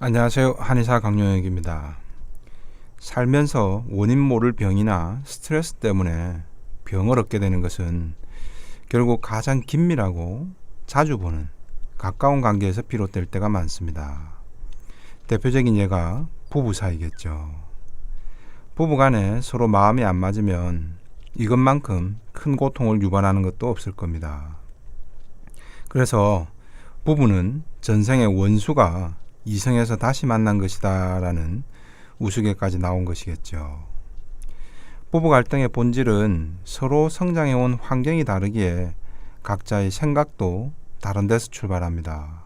안녕하세요. 한의사 강용혁입니다. 살면서 원인 모를 병이나 스트레스 때문에 병을 얻게 되는 것은 결국 가장 긴밀하고 자주 보는 가까운 관계에서 비롯될 때가 많습니다. 대표적인 예가 부부 사이겠죠. 부부 간에 서로 마음이 안 맞으면 이것만큼 큰 고통을 유발하는 것도 없을 겁니다. 그래서 부부는 전생의 원수가 이성에서 다시 만난 것이다 라는 우스갯까지 나온 것이겠죠. 부부 갈등의 본질은 서로 성장해온 환경이 다르기에 각자의 생각도 다른 데서 출발합니다.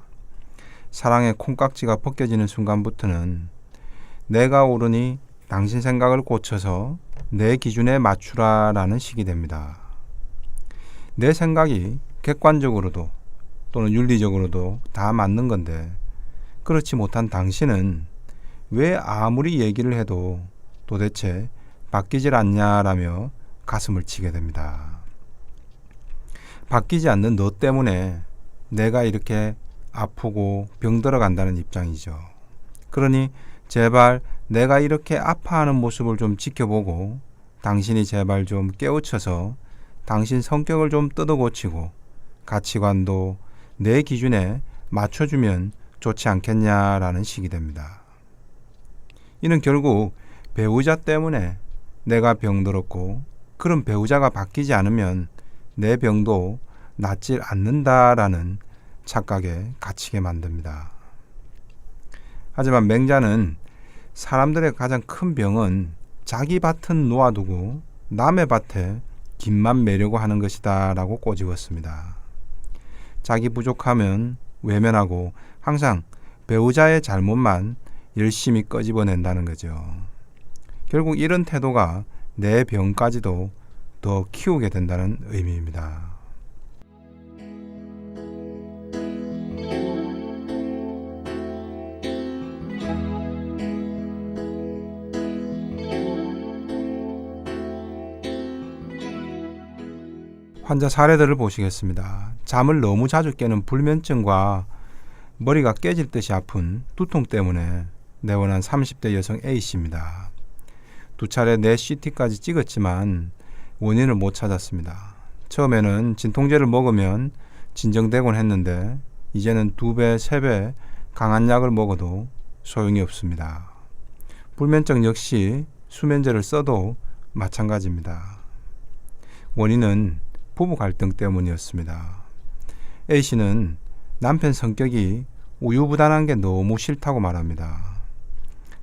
사랑의 콩깍지가 벗겨지는 순간부터는 내가 옳으니 당신 생각을 고쳐서 내 기준에 맞추라 라는 식이 됩니다. 내 생각이 객관적으로도 또는 윤리적으로도 다 맞는 건데 그렇지 못한 당신은 왜 아무리 얘기를 해도 도대체 바뀌질 않냐라며 가슴을 치게 됩니다. 바뀌지 않는 너 때문에 내가 이렇게 아프고 병들어 간다는 입장이죠. 그러니 제발 내가 이렇게 아파하는 모습을 좀 지켜보고 당신이 제발 좀 깨우쳐서 당신 성격을 좀 뜯어고치고 가치관도 내 기준에 맞춰주면 좋지 않겠냐라는 식이 됩니다. 이는 결국 배우자 때문에 내가 병들었고 그런 배우자가 바뀌지 않으면 내 병도 낫질 않는다라는 착각에 갇히게 만듭니다. 하지만 맹자는 사람들의 가장 큰 병은 자기 밭은 놓아두고 남의 밭에 김만 매려고 하는 것이다 라고 꼬집었습니다. 자기 부족하면 외면하고 항상 배우자의 잘못만 열심히 끄집어낸다는 거죠. 결국 이런 태도가 내 병까지도 더 키우게 된다는 의미입니다. 환자 사례들을 보시겠습니다. 잠을 너무 자주 깨는 불면증과 머리가 깨질 듯이 아픈 두통 때문에 내원한 30대 여성 A씨입니다. 2차례 뇌 CT까지 찍었지만 원인을 못 찾았습니다. 처음에는 진통제를 먹으면 진정되곤 했는데 이제는 2배, 3배 강한 약을 먹어도 소용이 없습니다. 불면증 역시 수면제를 써도 마찬가지입니다. 원인은 부부 갈등 때문이었습니다. A씨는 남편 성격이 우유부단한 게 너무 싫다고 말합니다.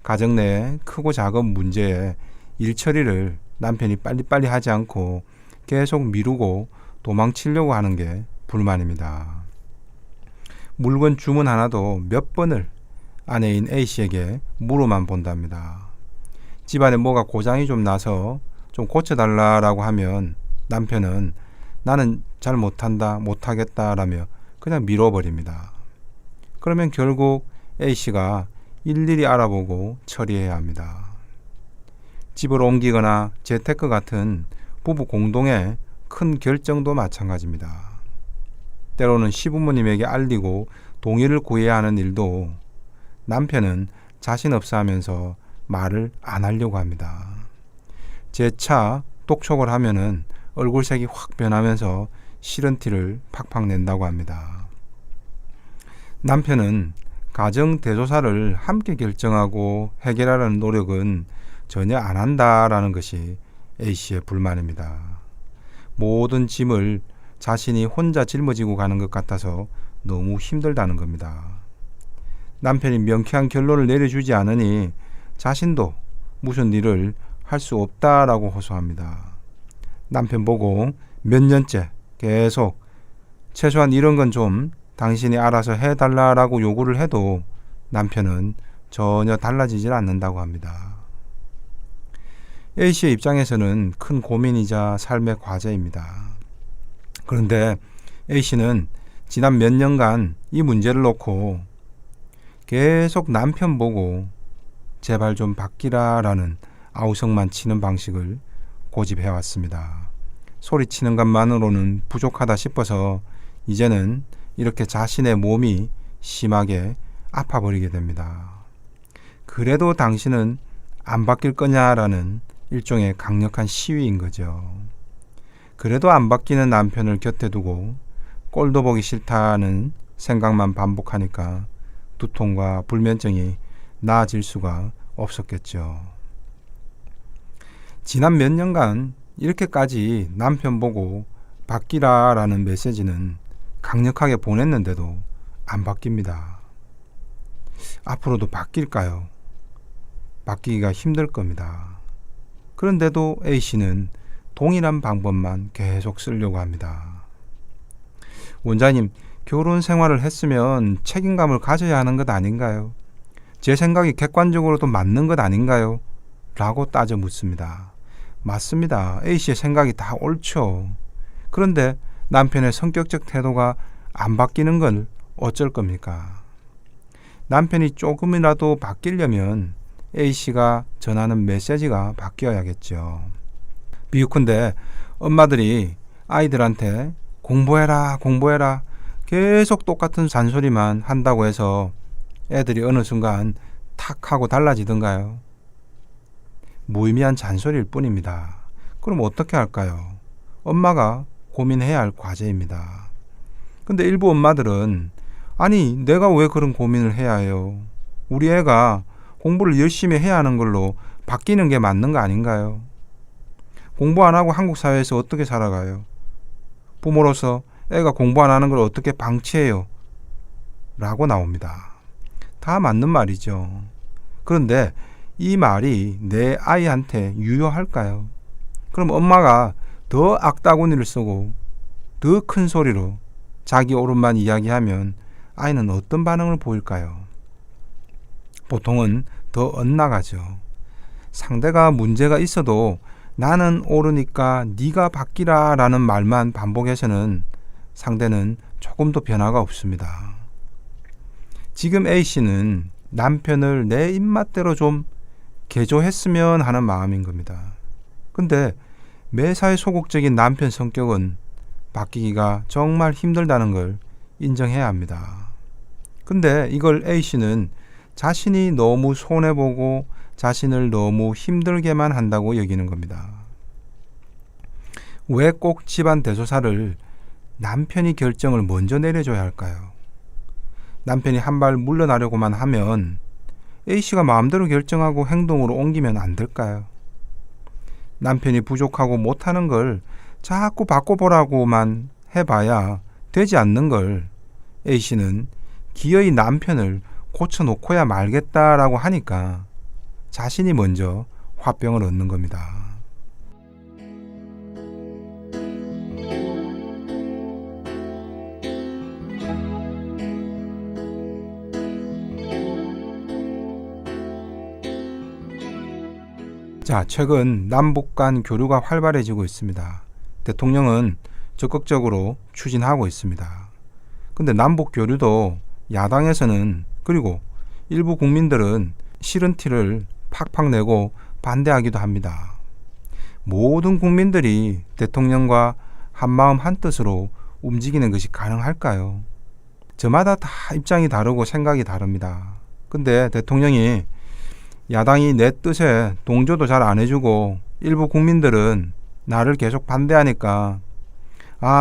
가정 내에 크고 작은 문제에 일 처리를 남편이 빨리빨리 하지 않고 계속 미루고 도망치려고 하는 게 불만입니다. 물건 주문 하나도 몇 번을 아내인 A씨에게 물어만 본답니다. 집안에 뭐가 고장이 좀 나서 좀 고쳐달라고 하면 남편은 나는 잘 못한다, 못하겠다라며 그냥 밀어버립니다. 그러면 결국 A씨가 일일이 알아보고 처리해야 합니다. 집을 옮기거나 재테크 같은 부부 공동의 큰 결정도 마찬가지입니다. 때로는 시부모님에게 알리고 동의를 구해야 하는 일도 남편은 자신 없어 하면서 말을 안 하려고 합니다. 재차 독촉을 하면은 얼굴색이 확 변하면서 싫은 티를 팍팍 낸다고 합니다. 남편은 가정 대소사를 함께 결정하고 해결하려는 노력은 전혀 안 한다라는 것이 A씨의 불만입니다. 모든 짐을 자신이 혼자 짊어지고 가는 것 같아서 너무 힘들다는 겁니다. 남편이 명쾌한 결론을 내려주지 않으니 자신도 무슨 일을 할 수 없다라고 호소합니다. 남편 보고 몇 년째 계속 최소한 이런 건 좀 당신이 알아서 해달라고 요구를 해도 남편은 전혀 달라지질 않는다고 합니다. A씨의 입장에서는 큰 고민이자 삶의 과제입니다. 그런데 A씨는 지난 몇 년간 이 문제를 놓고 계속 남편 보고 제발 좀 바뀌라라는 아우성만 치는 방식을 고집해왔습니다. 소리치는 것만으로는 부족하다 싶어서 이제는 이렇게 자신의 몸이 심하게 아파버리게 됩니다. 그래도 당신은 안 바뀔 거냐라는 일종의 강력한 시위인 거죠. 그래도 안 바뀌는 남편을 곁에 두고 꼴도 보기 싫다는 생각만 반복하니까 두통과 불면증이 나아질 수가 없었겠죠. 지난 몇 년간 이렇게까지 남편 보고 바뀌라라는 메시지는 강력하게 보냈는데도 안 바뀝니다. 앞으로도 바뀔까요? 바뀌기가 힘들 겁니다. 그런데도 A씨는 동일한 방법만 계속 쓰려고 합니다. 원장님, 결혼 생활을 했으면 책임감을 가져야 하는 것 아닌가요? 제 생각이 객관적으로도 맞는 것 아닌가요? 라고 따져 묻습니다. 맞습니다. A씨의 생각이 다 옳죠. 그런데 남편의 성격적 태도가 안 바뀌는 건 어쩔 겁니까? 남편이 조금이라도 바뀌려면 A씨가 전하는 메시지가 바뀌어야겠죠. 비유컨대 엄마들이 아이들한테 공부해라 공부해라 계속 똑같은 잔소리만 한다고 해서 애들이 어느 순간 탁 하고 달라지던가요? 무의미한 잔소리일 뿐입니다. 그럼 어떻게 할까요? 엄마가 고민해야 할 과제입니다. 근데 일부 엄마들은 아니 내가 왜 그런 고민을 해야 해요? 우리 애가 공부를 열심히 해야 하는 걸로 바뀌는 게 맞는 거 아닌가요? 공부 안 하고 한국 사회에서 어떻게 살아가요? 부모로서 애가 공부 안 하는 걸 어떻게 방치해요? 라고 나옵니다. 다 맞는 말이죠. 그런데 이 말이 내 아이한테 유효할까요? 그럼 엄마가 더 악다구니를 쓰고 더 큰 소리로 자기 옳은만 이야기하면 아이는 어떤 반응을 보일까요? 보통은 더 엇나가죠. 상대가 문제가 있어도 나는 옳으니까 네가 바뀌라 라는 말만 반복해서는 상대는 조금도 변화가 없습니다. 지금 A씨는 남편을 내 입맛대로 좀 개조했으면 하는 마음인 겁니다. 근데 매사에 소극적인 남편 성격은 바뀌기가 정말 힘들다는 걸 인정해야 합니다. 근데 이걸 A씨는 자신이 너무 손해보고 자신을 너무 힘들게만 한다고 여기는 겁니다. 왜 꼭 집안 대소사를 남편이 결정을 먼저 내려줘야 할까요? 남편이 한 발 물러나려고만 하면 A씨가 마음대로 결정하고 행동으로 옮기면 안 될까요? 남편이 부족하고 못하는 걸 자꾸 바꿔보라고만 해봐야 되지 않는 걸 A씨는 기어이 남편을 고쳐놓고야 말겠다라고 하니까 자신이 먼저 화병을 얻는 겁니다. 자, 최근 남북 간 교류가 활발해지고 있습니다. 대통령은 적극적으로 추진하고 있습니다. 근데 남북 교류도 야당에서는 그리고 일부 국민들은 싫은 티를 팍팍 내고 반대하기도 합니다. 모든 국민들이 대통령과 한마음 한뜻으로 움직이는 것이 가능할까요? 저마다 다 입장이 다르고 생각이 다릅니다. 근데 대통령이 야당이 내 뜻에 동조도 잘 안 해주고 일부 국민들은 나를 계속 반대하니까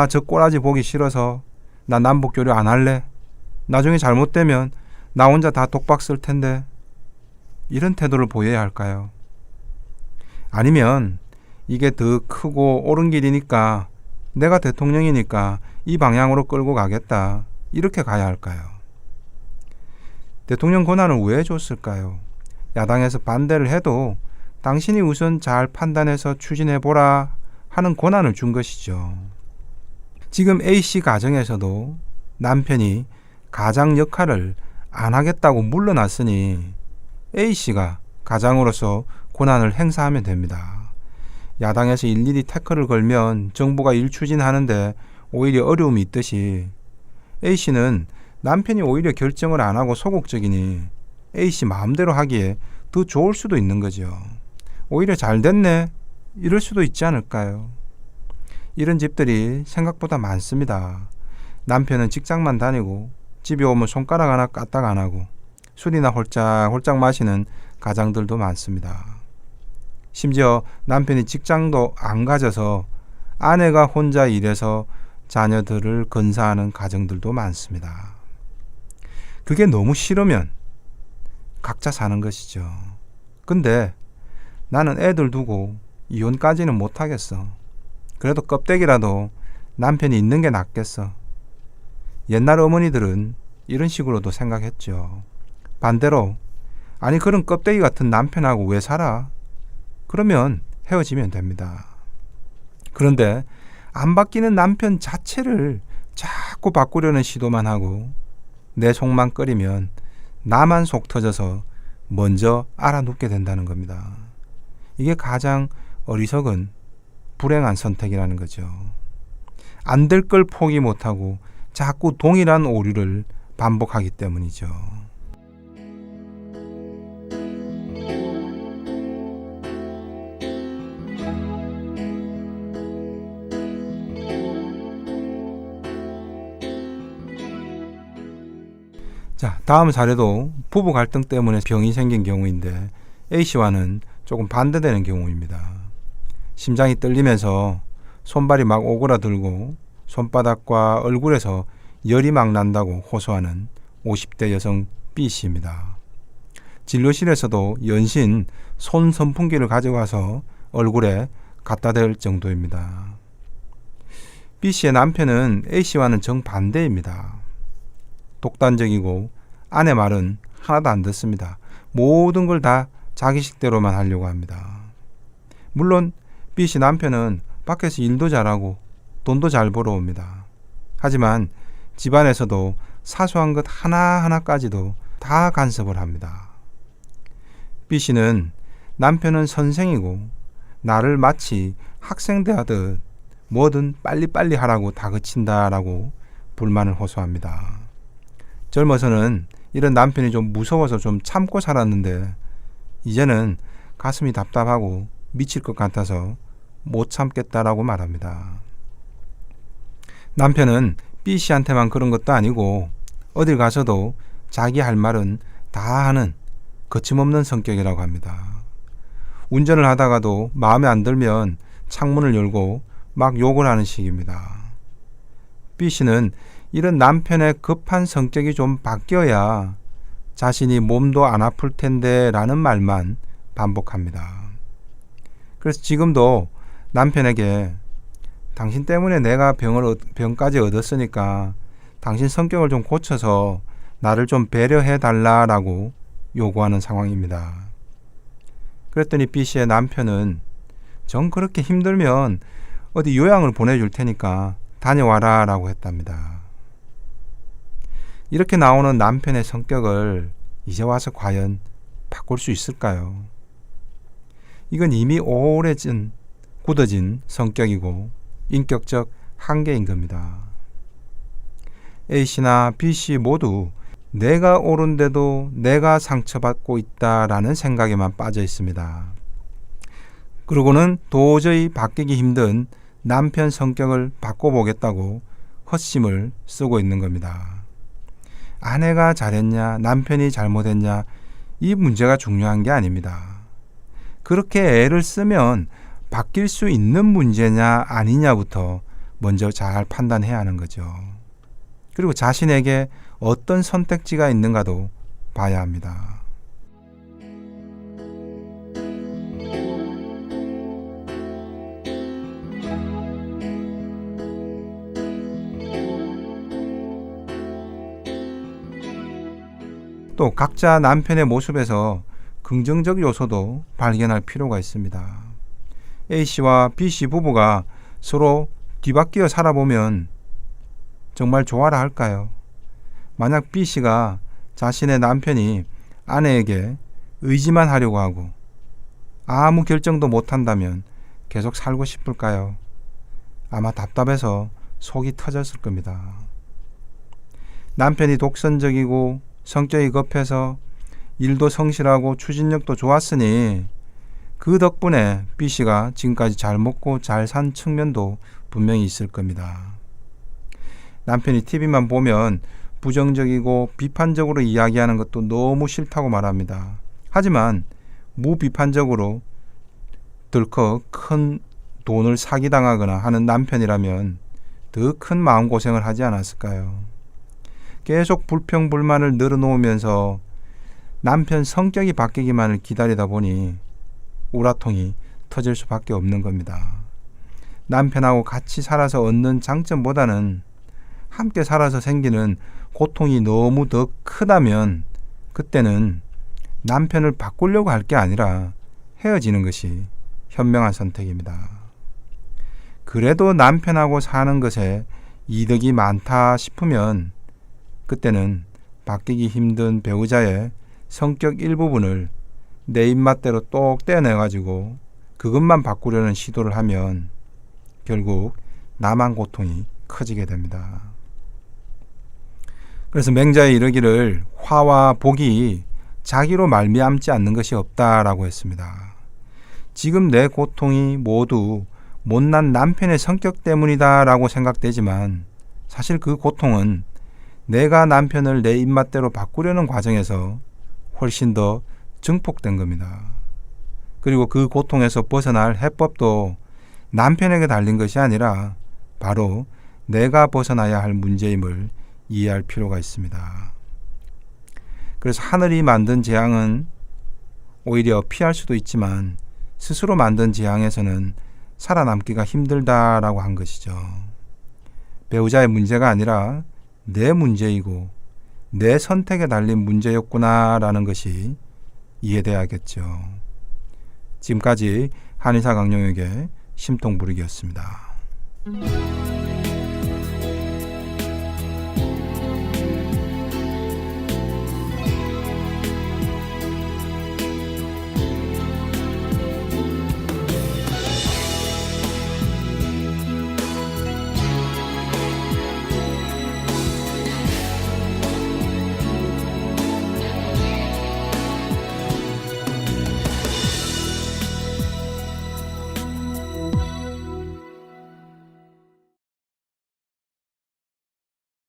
저 꼬라지 보기 싫어서 나 남북교류 안 할래? 나중에 잘못되면 나 혼자 다 독박 쓸 텐데 이런 태도를 보여야 할까요? 아니면 이게 더 크고 옳은 길이니까 내가 대통령이니까 이 방향으로 끌고 가겠다 이렇게 가야 할까요? 대통령 권한을 왜 줬을까요? 야당에서 반대를 해도 당신이 우선 잘 판단해서 추진해보라 하는 권한을 준 것이죠. 지금 A씨 가정에서도 남편이 가장 역할을 안 하겠다고 물러났으니 A씨가 가장으로서 권한을 행사하면 됩니다. 야당에서 일일이 태클을 걸면 정부가 일 추진하는데 오히려 어려움이 있듯이 A씨는 남편이 오히려 결정을 안 하고 소극적이니 A씨 마음대로 하기에 더 좋을 수도 있는 거죠. 오히려 잘 됐네 이럴 수도 있지 않을까요? 이런 집들이 생각보다 많습니다. 남편은 직장만 다니고 집에 오면 손가락 하나 까딱 안 하고 술이나 홀짝홀짝 마시는 가장들도 많습니다. 심지어 남편이 직장도 안 가져서 아내가 혼자 일해서 자녀들을 건사하는 가정들도 많습니다. 그게 너무 싫으면 각자 사는 것이죠. 근데 나는 애들 두고 이혼까지는 못하겠어. 그래도 껍데기라도 남편이 있는 게 낫겠어. 옛날 어머니들은 이런 식으로도 생각했죠. 반대로 아니 그런 껍데기 같은 남편하고 왜 살아? 그러면 헤어지면 됩니다. 그런데 안 바뀌는 남편 자체를 자꾸 바꾸려는 시도만 하고 내 속만 끓이면 나만 속 터져서 먼저 알아눕게 된다는 겁니다. 이게 가장 어리석은 불행한 선택이라는 거죠. 안 될 걸 포기 못하고 자꾸 동일한 오류를 반복하기 때문이죠. 자, 다음 사례도 부부 갈등 때문에 병이 생긴 경우인데 A씨와는 조금 반대되는 경우입니다. 심장이 떨리면서 손발이 막 오그라들고 손바닥과 얼굴에서 열이 막 난다고 호소하는 50대 여성 B씨입니다. 진료실에서도 연신 손 선풍기를 가져가서 얼굴에 갖다 댈 정도입니다. B씨의 남편은 A씨와는 정반대입니다. 독단적이고 아내 말은 하나도 안 듣습니다. 모든 걸 다 자기 식대로만 하려고 합니다. 물론 B씨 남편은 밖에서 일도 잘하고 돈도 잘 벌어옵니다. 하지만 집안에서도 사소한 것 하나하나까지도 다 간섭을 합니다. B씨는 남편은 선생이고 나를 마치 학생 대하듯 뭐든 빨리빨리 하라고 다그친다라고 불만을 호소합니다. 젊어서는 이런 남편이 좀 무서워서 좀 참고 살았는데 이제는 가슴이 답답하고 미칠 것 같아서 못 참겠다라고 말합니다. 남편은 B씨한테만 그런 것도 아니고 어딜 가서도 자기 할 말은 다 하는 거침없는 성격이라고 합니다. 운전을 하다가도 마음에 안 들면 창문을 열고 막 욕을 하는 식입니다. B씨는 이런 남편의 급한 성격이 좀 바뀌어야 자신이 몸도 안 아플 텐데 라는 말만 반복합니다. 그래서 지금도 남편에게 당신 때문에 내가 병까지 얻었으니까 당신 성격을 좀 고쳐서 나를 좀 배려해 달라라고 요구하는 상황입니다. 그랬더니 B씨의 남편은 정 그렇게 힘들면 어디 요양을 보내줄 테니까 다녀와라 라고 했답니다. 이렇게 나오는 남편의 성격을 이제 와서 과연 바꿀 수 있을까요? 이건 이미 오래전 굳어진 성격이고 인격적 한계인 겁니다. A씨나 B씨 모두 내가 옳은데도 내가 상처받고 있다라는 생각에만 빠져 있습니다. 그러고는 도저히 바뀌기 힘든 남편 성격을 바꿔보겠다고 헛심을 쓰고 있는 겁니다. 아내가 잘했냐, 남편이 잘못했냐, 이 문제가 중요한 게 아닙니다. 그렇게 애를 쓰면 바뀔 수 있는 문제냐 아니냐부터 먼저 잘 판단해야 하는 거죠. 그리고 자신에게 어떤 선택지가 있는가도 봐야 합니다. 또 각자 남편의 모습에서 긍정적 요소도 발견할 필요가 있습니다. A씨와 B씨 부부가 서로 뒤바뀌어 살아보면 정말 좋아라 할까요? 만약 B씨가 자신의 남편이 아내에게 의지만 하려고 하고 아무 결정도 못한다면 계속 살고 싶을까요? 아마 답답해서 속이 터졌을 겁니다. 남편이 독선적이고 성격이 급해서 일도 성실하고 추진력도 좋았으니 그 덕분에 B씨가 지금까지 잘 먹고 잘 산 측면도 분명히 있을 겁니다. 남편이 TV만 보면 부정적이고 비판적으로 이야기하는 것도 너무 싫다고 말합니다. 하지만 무비판적으로 덜컥 큰 돈을 사기당하거나 하는 남편이라면 더 큰 마음고생을 하지 않았을까요? 계속 불평불만을 늘어놓으면서 남편 성격이 바뀌기만을 기다리다 보니 우라통이 터질 수밖에 없는 겁니다. 남편하고 같이 살아서 얻는 장점보다는 함께 살아서 생기는 고통이 너무 더 크다면 그때는 남편을 바꾸려고 할 게 아니라 헤어지는 것이 현명한 선택입니다. 그래도 남편하고 사는 것에 이득이 많다 싶으면 그때는 바뀌기 힘든 배우자의 성격 일부분을 내 입맛대로 똑 떼어내가지고 그것만 바꾸려는 시도를 하면 결국 나만 고통이 커지게 됩니다. 그래서 맹자에 이르기를 화와 복이 자기로 말미암지 않는 것이 없다라고 했습니다. 지금 내 고통이 모두 못난 남편의 성격 때문이다라고 생각되지만 사실 그 고통은 내가 남편을 내 입맛대로 바꾸려는 과정에서 훨씬 더 증폭된 겁니다. 그리고 그 고통에서 벗어날 해법도 남편에게 달린 것이 아니라 바로 내가 벗어나야 할 문제임을 이해할 필요가 있습니다. 그래서 하늘이 만든 재앙은 오히려 피할 수도 있지만 스스로 만든 재앙에서는 살아남기가 힘들다라고 한 것이죠. 배우자의 문제가 아니라 내 문제이고 내 선택에 달린 문제였구나라는 것이 이해돼야겠죠. 지금까지 한의사 강용혁의 심통부르기였습니다.